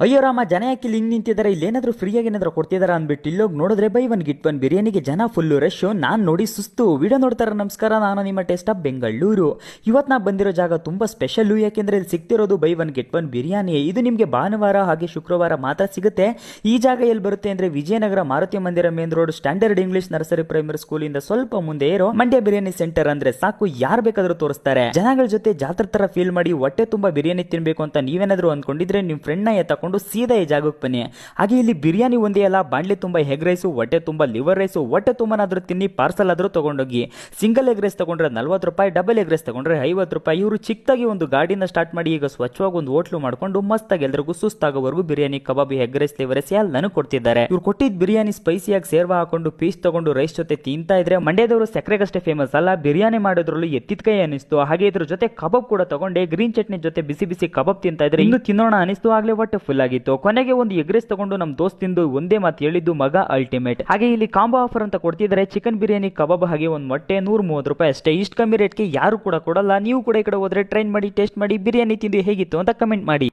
ಅಯ್ಯೋ ರಾಮ, ಜನ ಯಾಕೆ ಇಲ್ಲಿ ಹಿಂಗ್ ನಿಂತಿದ್ದಾರೆ? ಇಲ್ಲಿ ಏನಾದ್ರು ಫ್ರೀಯಾಗಿ ಏನಾದ್ರು ಕೊಡ್ತಿದಾರ ಅಂದ್ಬಿಟ್ಟು ಇಲ್ಲೋಗಿ ನೋಡಿದ್ರೆ ಬೈ ಒನ್ ಗಿಟ್ ಒನ್ ಬಿರಿಯಾನಿಗೆ ಜನ ಫುಲ್ಲು ರಶ್. ನಾನು ನೋಡಿ ಸುಸ್ತು. ವಿಡಿಯೋ ನೋಡ್ತಾರ ನಮಸ್ಕಾರ, ನಾನು ನಿಮ್ಮ ಟೇಸ್ಟ್ ಆಫ್ ಬೆಂಗಳೂರು. ಇವತ್ತು ನಾ ಬಂದಿರೋ ಜಾಗ ತುಂಬಾ ಸ್ಪೆಷಲ್, ಯಾಕೆಂದ್ರೆ ಇಲ್ಲಿ ಸಿಗ್ತಿರೋದು buy one get one biryani. ಇದು ನಿಮಗೆ ಭಾನುವಾರ ಹಾಗೆ ಶುಕ್ರವಾರ ಮಾತ್ರ ಸಿಗುತ್ತೆ. ಈ ಜಾಗ ಎಲ್ಲಿ ಬರುತ್ತೆ ಅಂದ್ರೆ ವಿಜಯನಗರ ಮಾರುತಿ ಮಂದಿರ main road, standard English nursery primary school ಇಂದ ಸ್ವಲ್ಪ ಮುಂದೆ ಇರೋ ಮಂಡ್ಯ ಬಿರಿಯಾನಿ ಸೆಂಟರ್ ಅಂದ್ರೆ ಸಾಕು, ಯಾರು ಬೇಕಾದ್ರೂ ತೋರಿಸ್ತಾರೆ. ಜನಗಳ ಜೊತೆ ಜಾತ್ರೆ ತರ ಫೀಲ್ ಮಾಡಿ ಹೊಟ್ಟೆ ತುಂಬಾ ಬಿರಿಯಾನಿ ತಿನ್ಬೇಕು ಅಂತ ನೀವೇನಾದ್ರೂ ಅನ್ಕೊಂಡಿದ್ರೆ ನಿಮ್ ಫ್ರೆಂಡ್ ನ ತಕೊಂಡು ಸೀದಾ ಈ ಜಾಗಕ್ಕೆ ಬನ್ನಿ. ಹಾಗೆ ಇಲ್ಲಿ ಬಿರಿಯಾನಿ ಒಂದೇ ಅಲ್ಲ, ಬಾಂಡ್ಲಿ ತುಂಬಾ ಎಗ್ ರೈಸು, ಹೊಟ್ಟೆ ತುಂಬಾ ಲಿವರ್ ರೈಸು, ಹೊಟ್ಟೆ ತುಂಬಾನಾದ್ರೂ ತಿನ್ನಿ, ಪಾರ್ಸಲ್ ಆದ್ರೂ ತಗೊಂಡೋಗಿ. ಸಿಂಗಲ್ ಎಗ್ ರೈಸ್ ತಗೊಂಡ್ರೆ 40 ರೂಪಾಯಿ, ಡಬಲ್ ಎಗ್ ರೈಸ್ ತಗೊಂಡ್ರೆ 50 ರೂಪಾಯಿ. ಇವರು ಚಿಕ್ಕದಾಗಿ ಒಂದು ಗಾಡಿನ ಸ್ಟಾರ್ಟ್ ಮಾಡಿ ಈಗ ಸ್ವಚ್ಛವಾಗಿ ಒಂದು ಹೋಟ್ಲು ಮಾಡ್ಕೊಂಡು ಮಸ್ತಾಗಿ ಎಲ್ರಿಗೂ ಸುಸ್ತಾಗೋವರೆಗೂ ಬಿರಿಯಾನಿ, ಕಬಾಬಿ, ಎಗ್ ರೈಸ್, ಲಿವರ್ ರೈಸ್ ಎಲ್ಲಾನು ಕೊಡ್ತಿದ್ದಾರೆ. ಇವ್ರು ಕೊಟ್ಟಿದ್ದ ಬಿರಿಯಾನಿ ಸ್ಪೈಸಿಯಾಗಿ ಸೇರ್ವಾ ಹಾಕೊಂಡು ಪೀಸ್ ತಗೊಂಡು ರೈಸ್ ಜೊತೆ ತಿಂತಾ ಇದ್ರೆ ಮಂಡ್ಯದವರು ಸಕ್ಕರೆಗಷ್ಟೇ ಫೇಮಸ್ ಅಲ್ಲ, ಬಿರಿಯಾನಿ ಮಾಡೋದ್ರಲ್ಲೂ ಎತ್ತಿದ ಕೈ ಅನಿಸ್ತು. ಹಾಗೆ ಇದ್ರ ಜೊತೆ ಕಬಾಬ್ ಕೂಡ ತಗೊಂಡೆ, ಗ್ರೀನ್ ಚಟ್ನಿ ಜೊತೆ ಬಿಸಿ ಬಿಸಿ ಕಬಾಬ್ ತಿಂತಾ ಇದ್ರೆ ಇನ್ನು ತಿನ್ನೋಣ ಅನಿಸ್ತು. ಆಗ್ಲೇ ಹೊಟ್ಟೆ ಫುಲ್ ಆಗಿತ್ತು. ಕೊನೆಗೆ ಒಂದು ಎಗ್ ರೈಸ್ ತಗೊಂಡು ನಮ್ ದೋಸ್ತ್ ತಿಂದು ಒಂದೇ ಮಾತು ಹೇಳಿದ್ದು, ಮಗ ಅಲ್ಟಿಮೇಟ್. ಹಾಗೆ ಇಲ್ಲಿ ಕಾಂಬೋ ಆಫರ್ ಅಂತ ಕೊಡ್ತಿದ್ದಾರೆ, ಚಿಕನ್ ಬಿರಿಯಾನಿ, ಕಬಾಬ್ ಹಾಗೆ ಒಂದು ಮೊಟ್ಟೆ 130 ರೂಪಾಯಿ ಅಷ್ಟೇ. ಇಷ್ಟು ಕಮ್ಮಿ ರೇಟ್ಗೆ ಯಾರು ಕೂಡ ಕೊಡಲ್ಲ. ನೀವು ಕೂಡ ಈ ಕಡೆ ಹೋದ್ರೆ ಟ್ರೈ ಮಾಡಿ, ಟೇಸ್ಟ್ ಮಾಡಿ, ಬಿರಿಯಾನಿ ತಿಂದು ಹೇಗಿತ್ತು ಅಂತ ಕಮೆಂಟ್ ಮಾಡಿ.